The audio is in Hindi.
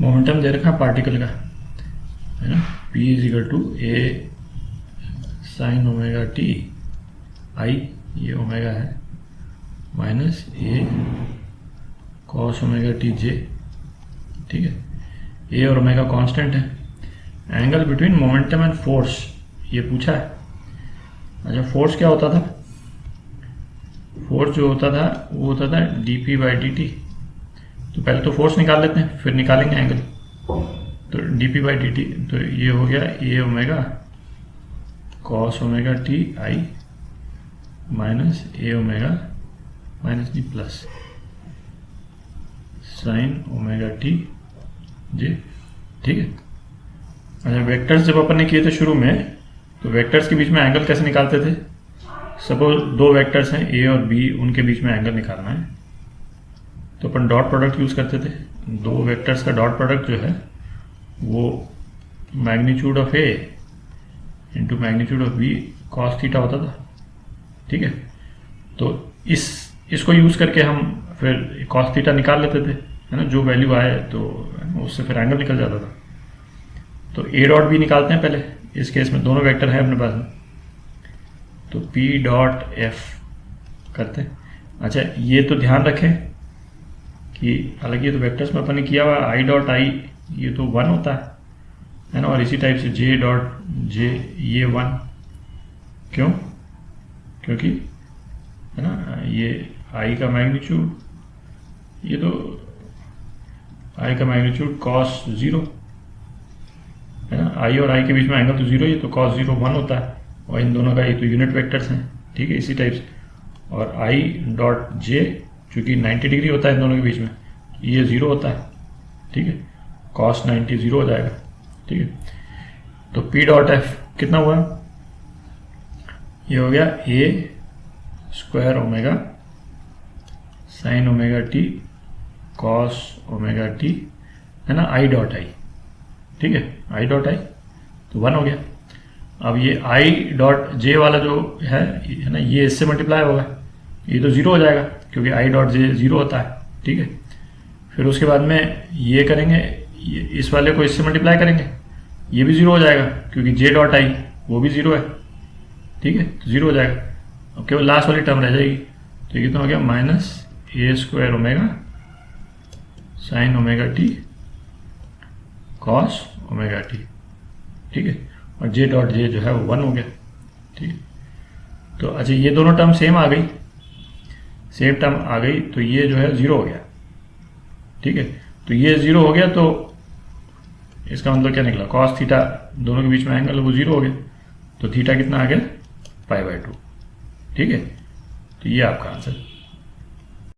मोमेंटम दे रखा पार्टिकल का, है ना, P is equal to a sine omega T i, ये ओमेगा है, minus a cos omega T जे, ठीक है। ए और ओमेगा कांस्टेंट है। Angle between momentum and force ये पूछा है। अच्छा, फोर्स क्या होता था? फोर्स जो होता था वो होता था D P by D T. तो पहले तो फोर्स निकाल लेते हैं, फिर निकालेंगे एंगल। तो D P by D T, तो ये हो गया A omega cos omega T I minus A omega minus D plus sine omega T जे, ठीक है। अच्छा, वेक्टर्स जब अपन ने किए थे शुरू में, तो वेक्टर्स के बीच में एंगल कैसे निकालते थे? सपोज दो वेक्टर्स हैं ए और बी, उनके बीच में एंगल निकालना है तो अपन डॉट प्रोडक्ट यूज करते थे। दो वेक्टर्स का डॉट प्रोडक्ट जो है वो magnitude of a into magnitude of b cos theta होता था, ठीक है। तो इसको यूज करके हम फिर कॉस थीटा निकाल लेते थे, है ना, जो वैल्यू आए तो उससे फिर एंगल निकल जाता था। तो ए डॉट बी निकालते हैं पहले, इस केस में दोनों वेक्टर है अपने पास में, तो पी डॉट एफ करते हैं। अच्छा, ये तो ध्यान रखें कि हालांकि ये तो वेक्टर्स में अपन ने किया हुआ, आई डॉट आई ये तो 1 होता है ना, और इसी टाइप से जे डॉट जे ये 1, क्यों? क्योंकि है ना, ये आई का मैग्नीट्यूड, ये तो आई का मैग्नीट्यूड कॉस 0 है ना, आई और आई के बीच में एंगल तो 0, ये तो कॉस 0 1 होता है, और इन दोनों का ये तो यूनिट वेक्टर्स हैं, ठीक है, इसी टाइप से। और आई डॉट जे चूंकि 90 डिग्री होता है इन दोनों के बीच में, ये 0 होता है, ठीक है, कॉस 90 0 हो जाएगा, ठीक है। तो पी डॉट एफ कितना हुआ? ये हो गया A square omega sine omega T cos omega T, है ना, आई डॉट आई, ठीक है, आई डॉट आई तो 1 हो गया। अब ये आई डॉट जे वाला जो है ना, ये इससे मल्टीप्लाई होगा, ये तो 0 हो जाएगा क्योंकि आई डॉट जे 0 होता है, ठीक है। फिर उसके बाद में ये करेंगे, इस वाले को इससे मल्टीप्लाई करेंगे, ये भी 0 हो जाएगा क्योंकि जे डॉट आई वो भी 0 है, ठीक है, तो 0 हो जाएगा। अब केवल लास्ट वाली टर्म रह जाएगी, तो ये कितना हो गया? Minus A square omega sine omega T cos omega T, ठीक है, और जे डॉट जे जो है वो 1 हो गया, ठीक है। तो अच्छा, ये दोनों टर्म सेम आ गई, सेम टर्म आ गई, तो ये जो है 0 हो गया, ठीक है। तो ये 0 हो गया, तो इसका मतलब क्या निकला? कॉस थीटा, दोनों के बीच में एंगल वो 0 हो गया, तो थीटा कितना आ गया? π/2, ठीक है। तो ये आपका आंसर।